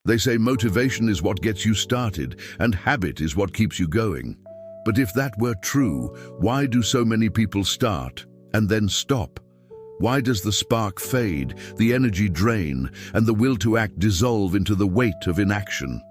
They say motivation is what gets you started, and habit is what keeps you going. But if that were true, why do so many people start and then stop? Why does the spark fade, the energy drain, and the will to act dissolve into the weight of inaction?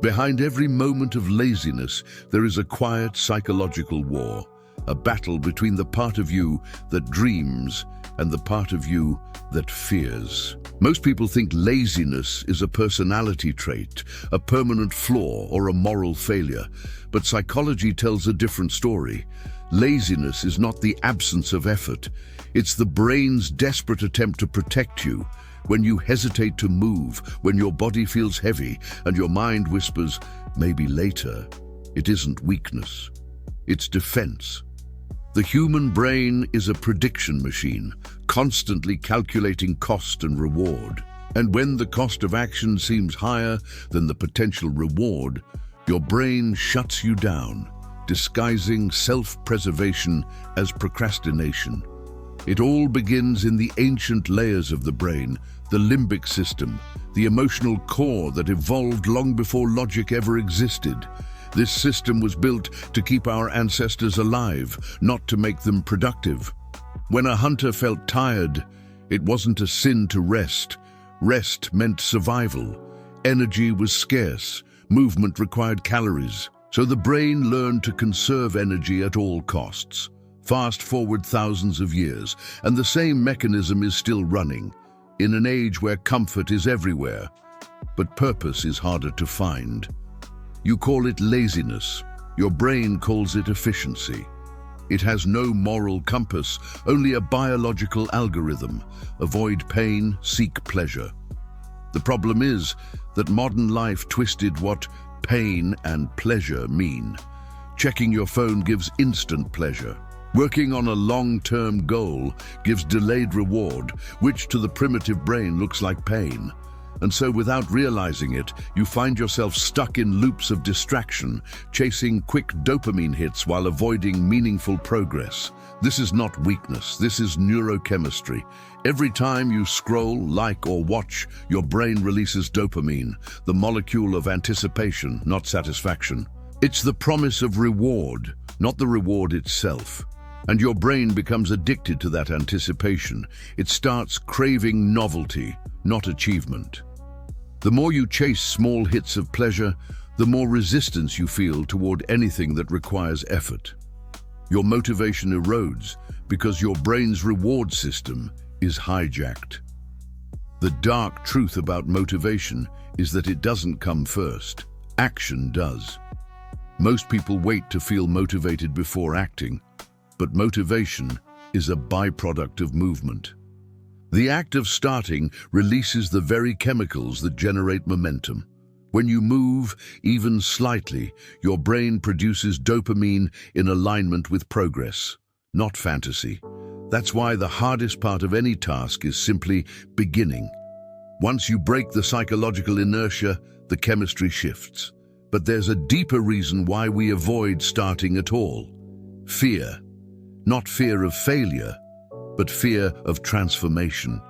Behind every moment of laziness, there is a quiet psychological war, a battle between the part of you that dreams and the part of you that fears. Most people think laziness is a personality trait, a permanent flaw, or a moral failure. But psychology tells a different story. Laziness is not the absence of effort. It's the brain's desperate attempt to protect you. When you hesitate to move, when your body feels heavy and your mind whispers, maybe later, it isn't weakness. It's defense. The human brain is a prediction machine, constantly calculating cost and reward. And when the cost of action seems higher than the potential reward, your brain shuts you down, disguising self-preservation as procrastination. It all begins in the ancient layers of the brain, the limbic system, the emotional core that evolved long before logic ever existed. This system was built to keep our ancestors alive, not to make them productive. When a hunter felt tired, it wasn't a sin to rest. Rest meant survival. Energy was scarce. Movement required calories. So the brain learned to conserve energy at all costs. Fast forward thousands of years, and the same mechanism is still running, in an age where comfort is everywhere, but purpose is harder to find. You call it laziness. Your brain calls it efficiency. It has no moral compass, only a biological algorithm. Avoid pain, seek pleasure. The problem is that modern life twisted what pain and pleasure mean. Checking your phone gives instant pleasure. Working on a long-term goal gives delayed reward, which to the primitive brain looks like pain. And so without realizing it, you find yourself stuck in loops of distraction, chasing quick dopamine hits while avoiding meaningful progress. This is not weakness, this is neurochemistry. Every time you scroll, like, or watch, your brain releases dopamine, the molecule of anticipation, not satisfaction. It's the promise of reward, not the reward itself. And your brain becomes addicted to that anticipation. It starts craving novelty, not achievement. The more you chase small hits of pleasure, the more resistance you feel toward anything that requires effort. Your motivation erodes because your brain's reward system is hijacked. The dark truth about motivation is that it doesn't come first. Action does. Most people wait to feel motivated before acting, but motivation is a byproduct of movement. The act of starting releases the very chemicals that generate momentum. When you move, even slightly, your brain produces dopamine in alignment with progress, not fantasy. That's why the hardest part of any task is simply beginning. Once you break the psychological inertia, the chemistry shifts. But there's a deeper reason why we avoid starting at all. Fear. Not fear of failure, but fear of transformation.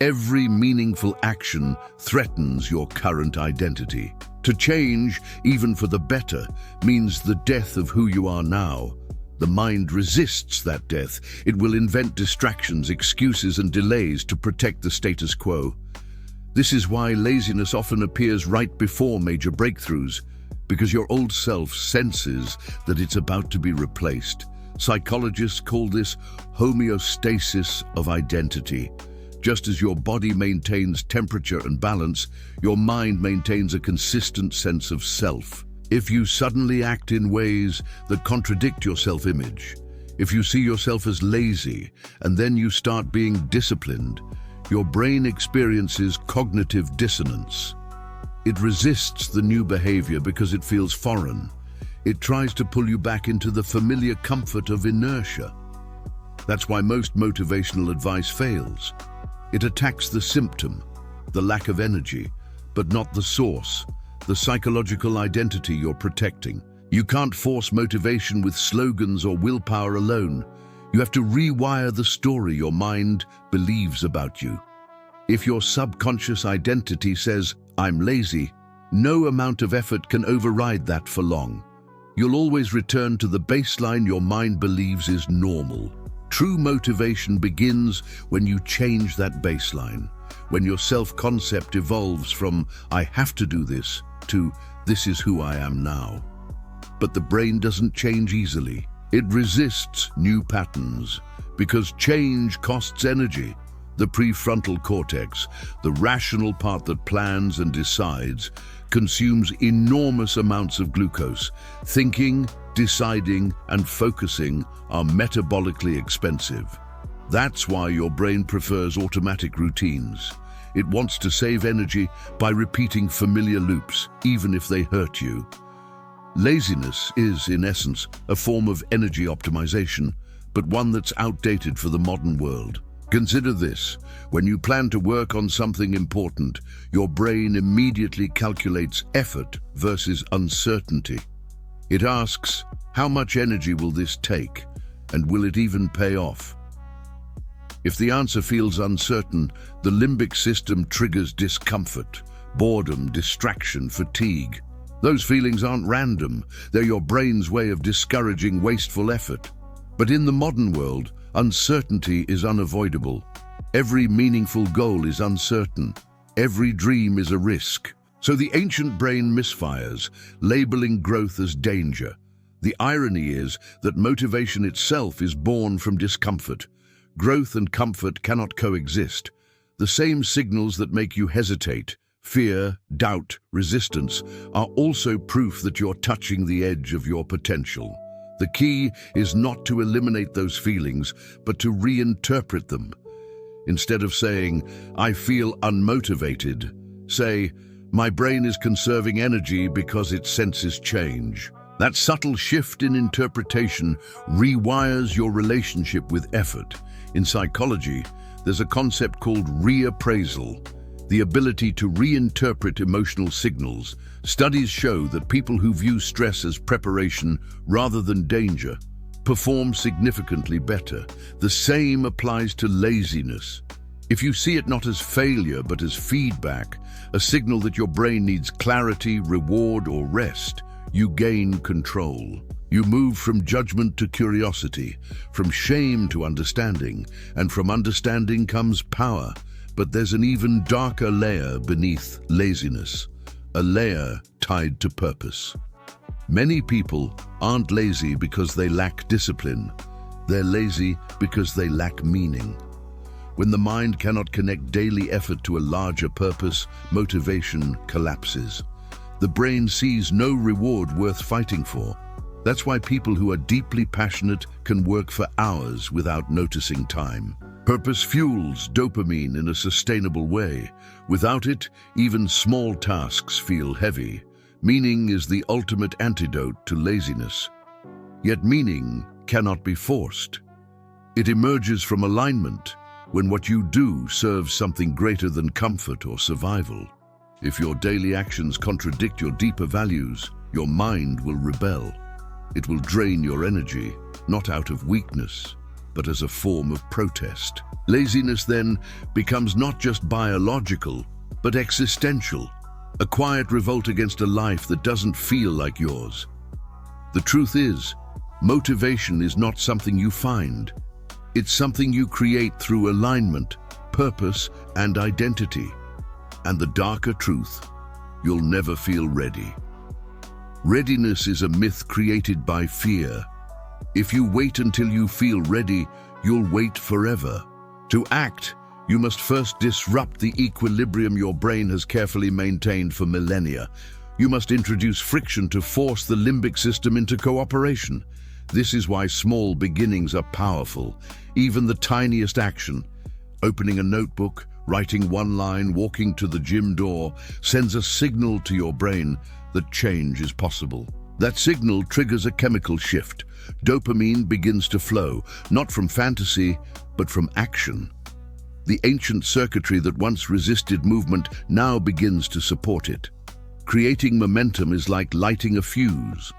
Every meaningful action threatens your current identity. To change, even for the better, means the death of who you are now. The mind resists that death. It will invent distractions, excuses, and delays to protect the status quo. This is why laziness often appears right before major breakthroughs, because your old self senses that it's about to be replaced. Psychologists call this homeostasis of identity. Just as your body maintains temperature and balance, your mind maintains a consistent sense of self. If you suddenly act in ways that contradict your self-image, if you see yourself as lazy and then you start being disciplined, your brain experiences cognitive dissonance. It resists the new behavior because it feels foreign. It tries to pull you back into the familiar comfort of inertia. That's why most motivational advice fails. It attacks the symptom, the lack of energy, but not the source, the psychological identity you're protecting. You can't force motivation with slogans or willpower alone. You have to rewire the story your mind believes about you. If your subconscious identity says, "I'm lazy," no amount of effort can override that for long. You'll always return to the baseline your mind believes is normal. True motivation begins when you change that baseline, when your self-concept evolves from "I have to do this" to "this is who I am now." But the brain doesn't change easily. It resists new patterns because change costs energy. The prefrontal cortex, the rational part that plans and decides, consumes enormous amounts of glucose. Thinking, deciding, and focusing are metabolically expensive. That's why your brain prefers automatic routines. It wants to save energy by repeating familiar loops, even if they hurt you. Laziness is, in essence, a form of energy optimization, but one that's outdated for the modern world. Consider this: when you plan to work on something important, your brain immediately calculates effort versus uncertainty. It asks, how much energy will this take, and will it even pay off? If the answer feels uncertain, the limbic system triggers discomfort, boredom, distraction, fatigue. Those feelings aren't random. They're your brain's way of discouraging wasteful effort. But in the modern world, uncertainty is unavoidable. Every meaningful goal is uncertain. Every dream is a risk. So the ancient brain misfires, labeling growth as danger. The irony is that motivation itself is born from discomfort. Growth and comfort cannot coexist. The same signals that make you hesitate, fear, doubt, resistance, are also proof that you're touching the edge of your potential. The key is not to eliminate those feelings, but to reinterpret them. Instead of saying, "I feel unmotivated," say, "My brain is conserving energy because it senses change." That subtle shift in interpretation rewires your relationship with effort. In psychology, there's a concept called reappraisal, the ability to reinterpret emotional signals. Studies show that people who view stress as preparation rather than danger perform significantly better. The same applies to laziness. If you see it not as failure but as feedback, a signal that your brain needs clarity, reward, or rest, you gain control. You move from judgment to curiosity, from shame to understanding, and from understanding comes power. But there's an even darker layer beneath laziness, a layer tied to purpose. Many people aren't lazy because they lack discipline. They're lazy because they lack meaning. When the mind cannot connect daily effort to a larger purpose, motivation collapses. The brain sees no reward worth fighting for. That's why people who are deeply passionate can work for hours without noticing time. Purpose fuels dopamine in a sustainable way. Without it, even small tasks feel heavy. Meaning is the ultimate antidote to laziness. Yet meaning cannot be forced. It emerges from alignment, when what you do serves something greater than comfort or survival. If your daily actions contradict your deeper values, your mind will rebel. It will drain your energy, not out of weakness, but as a form of protest. Laziness then becomes not just biological, but existential, a quiet revolt against a life that doesn't feel like yours. The truth is, motivation is not something you find. It's something you create through alignment, purpose, and identity. And the darker truth, you'll never feel ready. Readiness is a myth created by fear. If you wait until you feel ready, you'll wait forever. To act, you must first disrupt the equilibrium your brain has carefully maintained for millennia. You must introduce friction to force the limbic system into cooperation. This is why small beginnings are powerful. Even the tiniest action, opening a notebook, writing one line, walking to the gym door, sends a signal to your brain that change is possible. That signal triggers a chemical shift. Dopamine begins to flow, not from fantasy, but from action. The ancient circuitry that once resisted movement now begins to support it. Creating momentum is like lighting a fuse.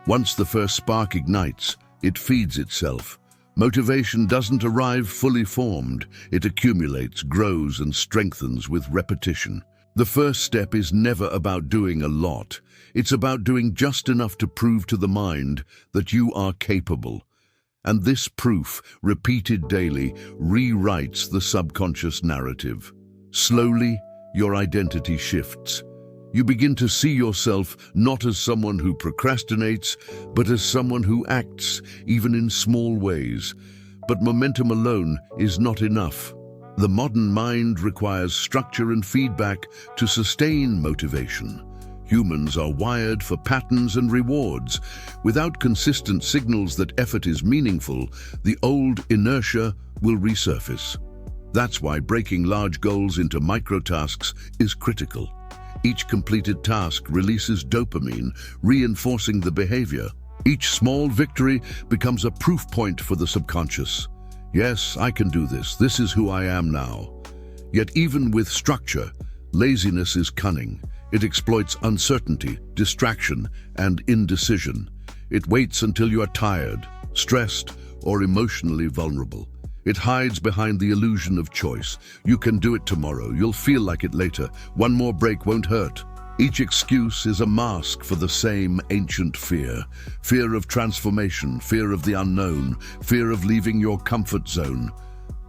Once the first spark ignites, it feeds itself. Motivation doesn't arrive fully formed. It accumulates, grows, and strengthens with repetition. The first step is never about doing a lot. It's about doing just enough to prove to the mind that you are capable. And this proof, repeated daily, rewrites the subconscious narrative. Slowly, your identity shifts. You begin to see yourself not as someone who procrastinates, but as someone who acts, even in small ways. But momentum alone is not enough. The modern mind requires structure and feedback to sustain motivation. Humans are wired for patterns and rewards. Without consistent signals that effort is meaningful, the old inertia will resurface. That's why breaking large goals into microtasks is critical. Each completed task releases dopamine, reinforcing the behavior. Each small victory becomes a proof point for the subconscious. Yes, I can do this. This is who I am now. Yet even with structure, laziness is cunning. It exploits uncertainty, distraction, and indecision. It waits until you are tired, stressed, or emotionally vulnerable. It hides behind the illusion of choice. You can do it tomorrow. You'll feel like it later. One more break won't hurt. Each excuse is a mask for the same ancient fear. Fear of transformation, fear of the unknown, fear of leaving your comfort zone.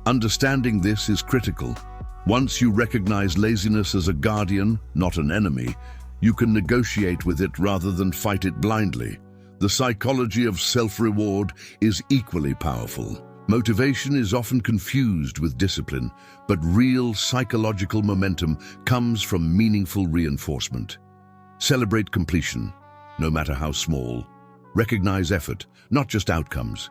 Understanding this is critical. Once you recognize laziness as a guardian, not an enemy, you can negotiate with it rather than fight it blindly. The psychology of self-reward is equally powerful. Motivation is often confused with discipline, but real psychological momentum comes from meaningful reinforcement. Celebrate completion, no matter how small. Recognize effort, not just outcomes.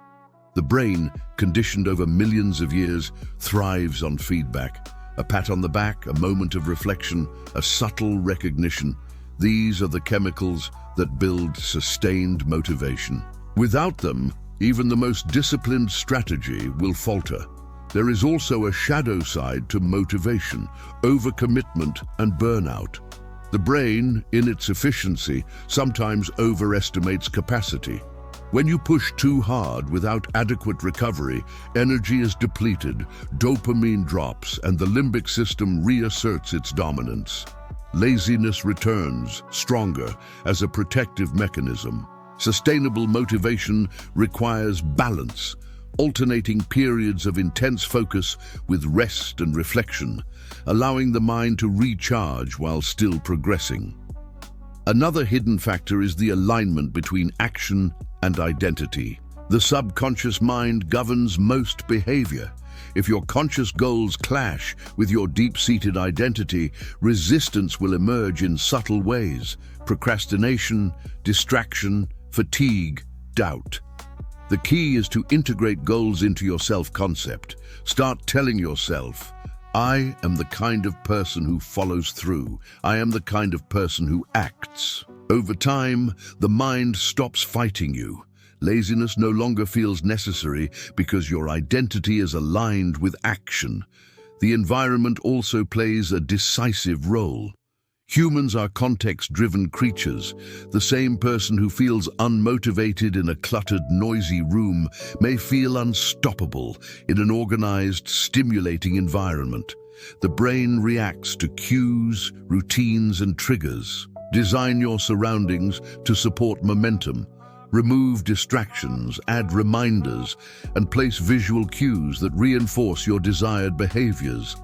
The brain, conditioned over millions of years, thrives on feedback. A pat on the back, a moment of reflection, a subtle recognition. These are the chemicals that build sustained motivation. Without them, even the most disciplined strategy will falter. There is also a shadow side to motivation, overcommitment and burnout. The brain, in its efficiency, sometimes overestimates capacity. When you push too hard without adequate recovery, energy is depleted, dopamine drops, and the limbic system reasserts its dominance. Laziness returns, stronger, as a protective mechanism. Sustainable motivation requires balance, alternating periods of intense focus with rest and reflection, allowing the mind to recharge while still progressing. Another hidden factor is the alignment between action and identity. The subconscious mind governs most behavior. If your conscious goals clash with your deep-seated identity, resistance will emerge in subtle ways: procrastination, distraction, fatigue, doubt. The key is to integrate goals into your self-concept. Start telling yourself, I am the kind of person who follows through. I am the kind of person who acts. Over time, the mind stops fighting you. Laziness no longer feels necessary because your identity is aligned with action. The environment also plays a decisive role. Humans are context-driven creatures. The same person who feels unmotivated in a cluttered, noisy room may feel unstoppable in an organized, stimulating environment. The brain reacts to cues, routines, and triggers. Design your surroundings to support momentum. Remove distractions, add reminders, and place visual cues that reinforce your desired behaviors.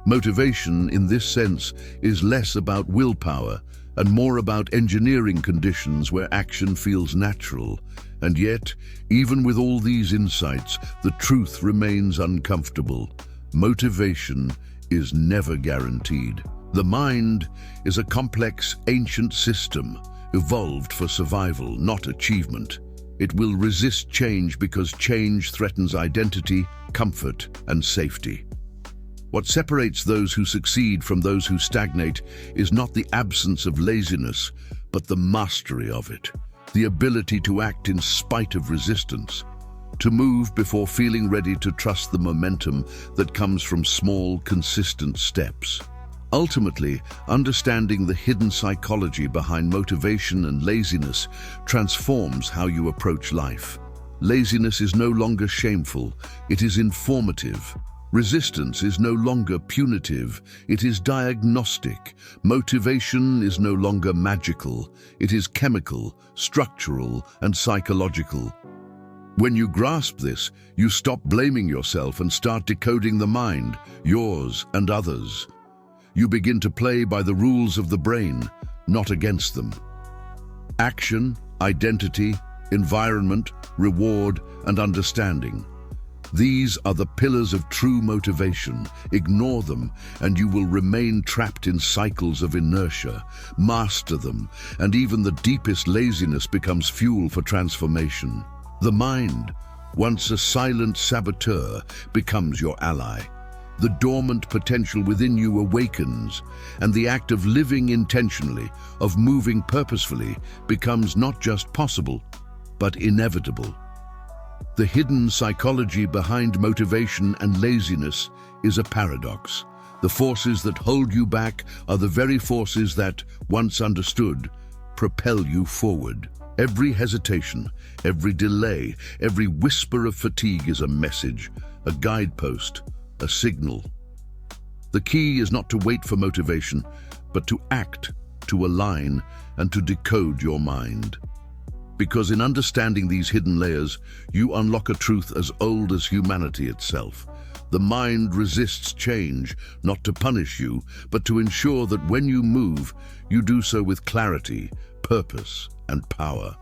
Motivation, in this sense, is less about willpower and more about engineering conditions where action feels natural. And yet, even with all these insights, the truth remains uncomfortable. Motivation is never guaranteed. The mind is a complex, ancient system, evolved for survival, not achievement. It will resist change because change threatens identity, comfort, and safety. What separates those who succeed from those who stagnate is not the absence of laziness, but the mastery of it. The ability to act in spite of resistance, to move before feeling ready, to trust the momentum that comes from small, consistent steps. Ultimately, understanding the hidden psychology behind motivation and laziness transforms how you approach life. Laziness is no longer shameful, it is informative. Resistance is no longer punitive, it is diagnostic. Motivation is no longer magical, it is chemical, structural, and psychological. When you grasp this, you stop blaming yourself and start decoding the mind, yours and others. You begin to play by the rules of the brain, not against them. Action, identity, environment, reward, and understanding. These are the pillars of true motivation. Ignore them, and you will remain trapped in cycles of inertia. Master them, and even the deepest laziness becomes fuel for transformation. The mind, once a silent saboteur, becomes your ally. The dormant potential within you awakens, and the act of living intentionally, of moving purposefully, becomes not just possible, but inevitable. The hidden psychology behind motivation and laziness is a paradox. The forces that hold you back are the very forces that, once understood, propel you forward. Every hesitation, every delay, every whisper of fatigue is a message, a guidepost, a signal. The key is not to wait for motivation, but to act, to align, and to decode your mind. Because in understanding these hidden layers, you unlock a truth as old as humanity itself. The mind resists change, not to punish you, but to ensure that when you move, you do so with clarity, purpose, and power.